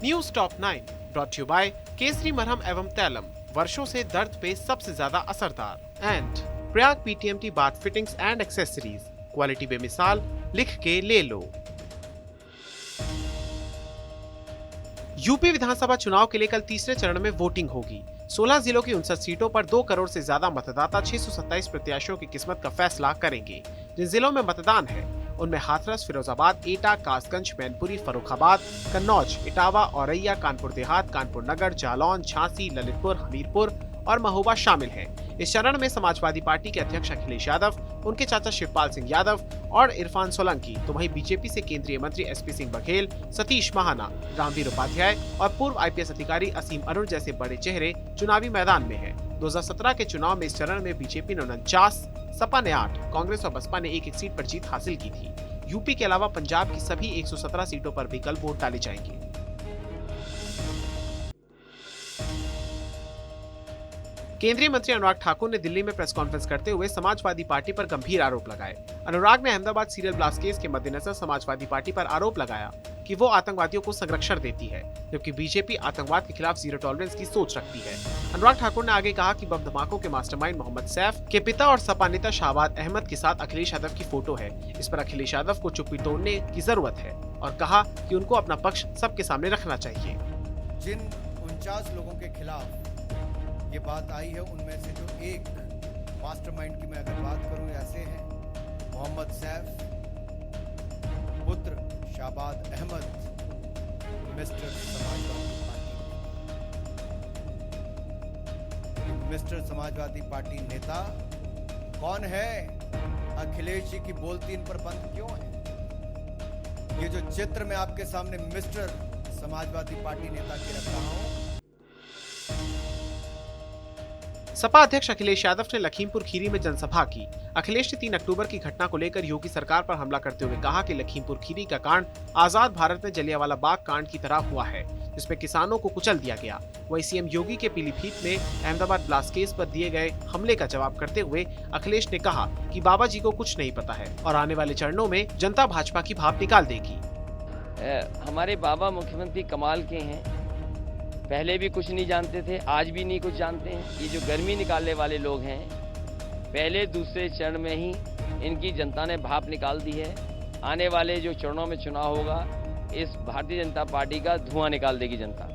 News top 9 brought you by Kesari मरहम एवं तैलम, वर्षों से दर्द पे सबसे ज्यादा असरदार। And Prayag PTMT bath fittings and accessories, quality बेमिसाल, लिख के ले लो। यूपी विधानसभा चुनाव के लिए कल तीसरे चरण में वोटिंग होगी। 16 जिलों की 59 सीटों पर 2 करोड़ से ज्यादा मतदाता 627 प्रत्याशियों की किस्मत का फैसला करेंगे। जिन जिलों में मतदान है उनमें हाथरस, फिरोजाबाद, एटा, कासगंज, मैनपुरी, फर्रुखाबाद, कन्नौज, इटावा, औरैया, कानपुर देहात, कानपुर नगर, जालौन, झांसी, ललितपुर, हमीरपुर और महोबा शामिल हैं। इस चरण में समाजवादी पार्टी के अध्यक्ष अखिलेश यादव, उनके चाचा शिवपाल सिंह यादव और इरफान सोलंकी, तो वहीं बीजेपी से केंद्रीय मंत्री एसपी सिंह बघेल, सतीश महाना, रामवीर उपाध्याय और पूर्व आईपीएस अधिकारी असीम अरुण जैसे बड़े चेहरे चुनावी मैदान में हैं। 2017 के चुनाव में इस चरण में बीजेपी ने 49, सपा ने 8, कांग्रेस और बसपा ने एक सीट पर जीत हासिल की थी। यूपी के अलावा पंजाब की सभी 117 सीटों पर भी कल वोट डाले जाएंगे। केंद्रीय मंत्री अनुराग ठाकुर ने दिल्ली में प्रेस कॉन्फ्रेंस करते हुए समाजवादी पार्टी पर गंभीर आरोप लगाए। अनुराग ने अहमदाबाद सीरियल ब्लास्ट केस के मद्देनजर समाजवादी पार्टी पर आरोप लगाया कि वो आतंकवादियों को संरक्षण देती है, जबकि बीजेपी आतंकवाद के खिलाफ जीरो टॉलरेंस की सोच रखती है। अनुराग ठाकुर ने आगे कहा कि बम धमाकों के मास्टरमाइंड मोहम्मद सैफ के पिता और सपा नेता शाहबाज अहमद के साथ अखिलेश यादव की फोटो है। इस पर अखिलेश यादव को चुप्पी तोड़ने की जरूरत है और कहा कि उनको अपना पक्ष सबके सामने रखना चाहिए। जिन 49 लोगों के खिलाफ ये बात आई है उनमें से जो एक मास्टरमाइंड की मैं अगर बात करूं, ऐसे हैं मोहम्मद सैफ, पुत्र शाहबाज अहमद, मिस्टर समाजवादी पार्टी नेता कौन है? अखिलेश जी की बोलती इन पर बंद क्यों है? ये जो चित्र मैं आपके सामने मिस्टर समाजवादी पार्टी नेता की रख रहा हूं, सपा अध्यक्ष अखिलेश यादव ने लखीमपुर खीरी में जनसभा की। अखिलेश ने 3 अक्टूबर की घटना को लेकर योगी सरकार पर हमला करते हुए कहा कि लखीमपुर खीरी का कांड आजाद भारत में जलियांवाला बाग कांड की तरह हुआ है, जिसमें किसानों को कुचल दिया गया। वहीं सीएम योगी के पीलीभीत में अहमदाबाद ब्लास्ट केस पर दिए गए हमले का जवाब करते हुए अखिलेश ने कहा कि बाबा जी को कुछ नहीं पता है और आने वाले चरणों में जनता भाजपा की भाप निकाल देगी। हमारे बाबा मुख्यमंत्री कमाल के हैं, पहले भी कुछ नहीं जानते थे, आज भी नहीं कुछ जानते हैं। ये जो गर्मी निकालने वाले लोग हैं, पहले दूसरे चरण में ही इनकी जनता ने भाप निकाल दी है। आने वाले जो चरणों में चुनाव होगा, इस भारतीय जनता पार्टी का धुआं निकाल देगी जनता।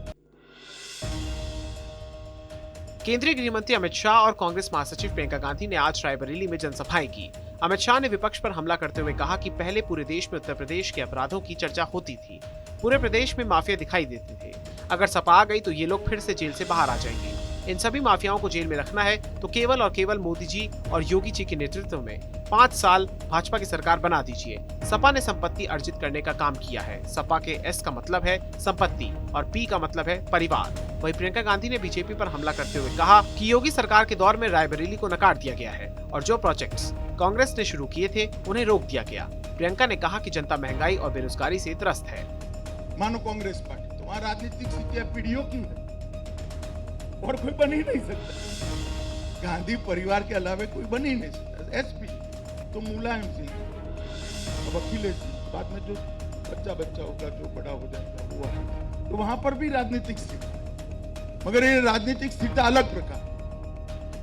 केंद्रीय गृह मंत्री अमित शाह और कांग्रेस महासचिव प्रियंका गांधी ने आज रायबरेली में जनसभाएं की। अमित शाह ने विपक्ष पर हमला करते हुए कहा कि पहले पूरे देश में उत्तर प्रदेश के अपराधों की चर्चा होती थी, पूरे प्रदेश में माफिया दिखाई देते थे। अगर सपा आ गई तो ये लोग फिर से जेल से बाहर आ जाएंगे। इन सभी माफियाओं को जेल में रखना है तो केवल और केवल मोदी जी और योगी जी के नेतृत्व में 5 साल भाजपा की सरकार बना दीजिए। सपा ने संपत्ति अर्जित करने का काम किया है। सपा के एस का मतलब है संपत्ति और पी का मतलब है परिवार। वहीं प्रियंका गांधी ने बीजेपी पर हमला करते हुए कहा कि योगी सरकार के दौर में रायबरेली को नकार दिया गया है और जो प्रोजेक्ट्स कांग्रेस ने शुरू किए थे उन्हें रोक दिया गया। प्रियंका ने कहा कि जनता महंगाई और बेरोजगारी से त्रस्त है। मानो कांग्रेस पार्टी तो वहाँ राजनीतिक सीटें पीढ़ियों की है और कोई बन ही नहीं सकता। गांधी परिवार के अलावा कोई बन ही नहीं सकता। एसपी तो मुलायम सिंह, अब अखिलेश सिंह, बाद में जो बच्चा होगा, जो बड़ा हो जाता हुआ, तो वहां पर भी राजनीतिक सीट, मगर ये राजनीतिक सीट अलग प्रकार,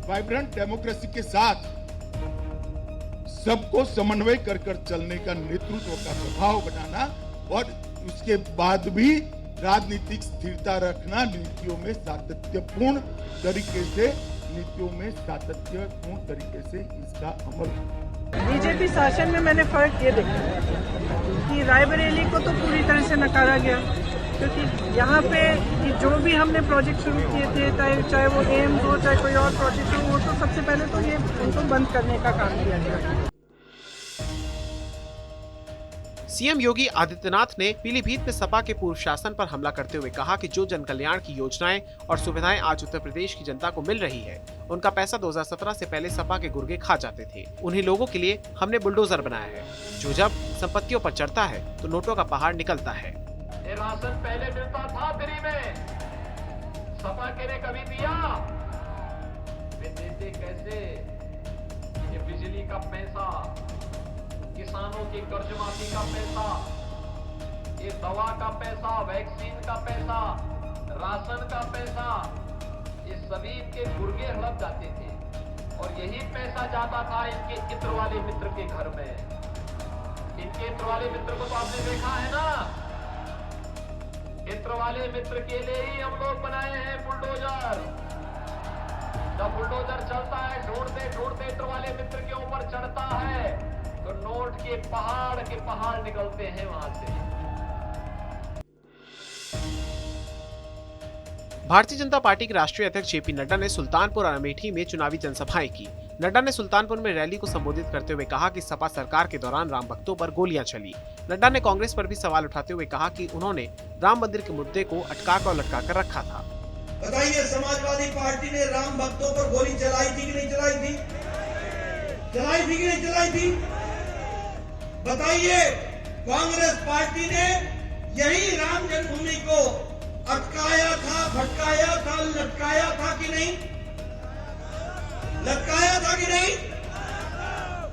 वाइब्रेंट डेमोक्रेसी के साथ सबको समन्वय कर चलने का, नेतृत्व का प्रभाव बनाना और उसके बाद भी राजनीतिक स्थिरता रखना, नीतियों में सातत्यपूर्ण तरीके से इसका अमल। बीजेपी शासन में मैंने फर्क ये देखा कि रायबरेली को तो पूरी तरह से नकारा गया, क्योंकि यहाँ पे जो भी हमने प्रोजेक्ट शुरू किए थे, चाहे वो एम्स हो, चाहे कोई और प्रोजेक्ट हो, वो तो सबसे पहले तो ये उनको बंद करने का काम किया गया। सीएम योगी आदित्यनाथ ने पीलीभीत में सपा के पूर्व शासन पर हमला करते हुए कहा कि जो जन कल्याण की योजनाएं और सुविधाएं आज उत्तर प्रदेश की जनता को मिल रही है, उनका पैसा 2017 से पहले सपा के गुर्गे खा जाते थे। उन्हीं लोगों के लिए हमने बुलडोजर बनाया है, जो जब संपत्तियों पर चढ़ता है तो नोटों का पहाड़ निकलता है। ये राशन पहले मिलता था फ्री में, सपा के ने कभी दिया? वे देते कैसे? ये बिजली का पैसा, किसानों की कर्ज माफी का पैसा, ये दवा का पैसा, वैक्सीन का पैसा, राशन का पैसा, ये सभी इनके गुर्गे हड़प जाते थे और यही पैसा जाता था इनके इत्र वाले मित्र के घर में। इनके इत्र वाले मित्र को तो आपने देखा है ना, इत्र वाले मित्र के लिए ही हम लोग बनाए हैं बुलडोजर। जब बुलडोजर चलता है, ढूंढते ढूंढते इत्र वाले मित्र के ऊपर चढ़ता है तो नोट के पहाड़ निकलते हैं वहां से। भारतीय जनता पार्टी के राष्ट्रीय अध्यक्ष जेपी नड्डा ने सुल्तानपुर और अमेठी में चुनावी जनसभाएं की। नड्डा ने सुल्तानपुर में रैली को संबोधित करते हुए कहा कि सपा सरकार के दौरान राम भक्तों पर गोलियां चली। नड्डा ने कांग्रेस पर भी सवाल उठाते हुए कहा कि उन्होंने राम मंदिर के मुद्दे को अटका कर लटका कर रखा था। बताइए, समाजवादी पार्टी ने राम भक्तों पर गोली चलाई थी कि नहीं चलाई थी? चलाई थी कि नहीं चलाई थी? बताइए, कांग्रेस पार्टी ने यही राम जन्मभूमि को अटकाया था, भटकाया था, लटकाया था कि नहीं? लटकाया था कि नहीं?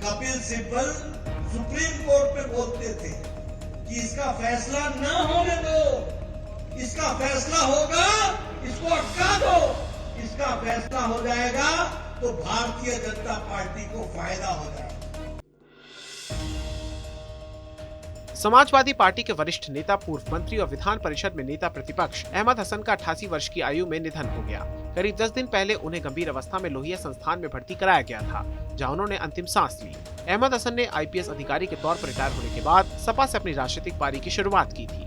कपिल सिब्बल सुप्रीम कोर्ट में बोलते थे कि इसका फैसला न होने दो, इसका फैसला होगा, इसको अटका दो। इसका फैसला हो जाएगा तो भारतीय जनता पार्टी को फायदा हो जाएगा। समाजवादी पार्टी के वरिष्ठ नेता, पूर्व मंत्री और विधान परिषद में नेता प्रतिपक्ष अहमद हसन का 88 वर्ष की आयु में निधन हो गया। करीब 10 दिन पहले उन्हें गंभीर अवस्था में लोहिया संस्थान में भर्ती कराया गया था, जहां उन्होंने अंतिम सांस ली। अहमद हसन ने आईपीएस अधिकारी के तौर पर रिटायर होने के बाद सपा से अपनी राजनीतिक पारी की शुरुआत की थी।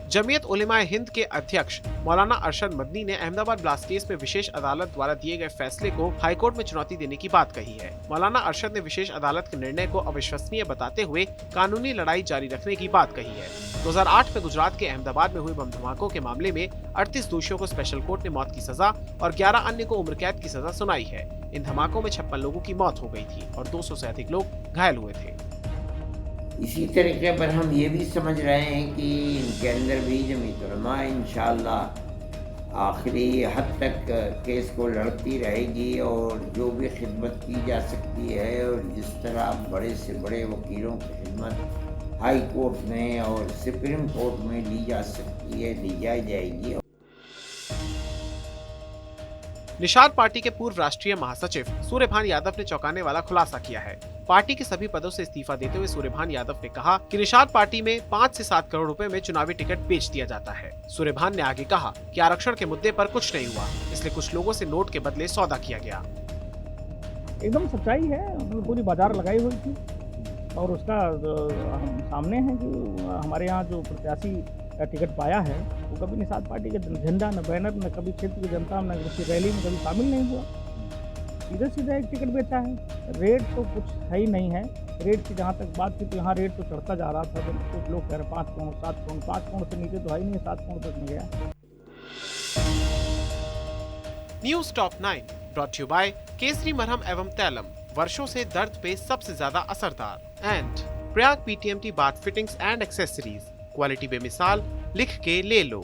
जमीयत उलेमाए हिंद के अध्यक्ष मौलाना अरशद मदनी ने अहमदाबाद ब्लास्ट केस में विशेष अदालत द्वारा दिए गए फैसले को हाईकोर्ट में चुनौती देने की बात कही है। मौलाना अरशद ने विशेष अदालत के निर्णय को अविश्वसनीय बताते हुए कानूनी लड़ाई जारी रखने की बात कही है। 2008 में गुजरात के अहमदाबाद में हुए बम धमाकों के मामले में 38 दोषियों को स्पेशल कोर्ट ने मौत की सजा और 11 अन्य को उम्र कैद की सजा सुनाई है। इन धमाकों में 56 लोगों की मौत हो गई थी और 200 से अधिक लोग घायल हुए थे। इसी तरीके पर हम ये भी समझ रहे हैं कि इनके अंदर भी जमीयत उलमा इंशाअल्लाह आखिरी हद तक केस को लड़ती रहेगी और जो भी खिदमत की जा सकती है और जिस तरह बड़े से बड़े वकीलों की खिदमत हाई कोर्ट में और सुप्रीम कोर्ट में ली जा सकती है, ली जाएगी। निषाद पार्टी के पूर्व राष्ट्रीय महासचिव सूर्यभान यादव ने चौंकाने वाला खुलासा किया है। पार्टी के सभी पदों से इस्तीफा देते हुए सूर्यभान यादव ने कहा कि निषाद पार्टी में 5 से 7 करोड़ रुपए में चुनावी टिकट बेच दिया जाता है। सूर्यभान ने आगे कहा कि आरक्षण के मुद्दे पर कुछ नहीं हुआ, इसलिए कुछ लोगों से नोट के बदले सौदा किया गया। एकदम सच्चाई है, उन्होंने पूरी बाजार लगाई हुई थी और उसका हम सामने है कि हमारे यहाँ जो प्रत्याशी का टिकट पाया है वो कभी निषाद पार्टी के झंडा, न बैनर, न कभी क्षेत्र की जनता, न किसी रैली में कभी शामिल नहीं हुआ। सीधे सीधे एक टिकट बेचा है। रेट तो कुछ है ही नहीं है। रेट की जहाँ तक बात की तो यहाँ रेट तो चढ़ता जा रहा था। तो कुछ लोग कह रहे 5 करोड़, 7 करोड़, 5 करोड़ से नीचे तो है ही नहीं, 7 करोड़ तक में गया। News top 9 brought you by Kesari मरहम एवं तैलम, वर्षों से दर्द पे सबसे ज्यादा असरदार, and Prayag PTMT bath fittings and accessories, quality बेमिसाल, लिख के ले लो।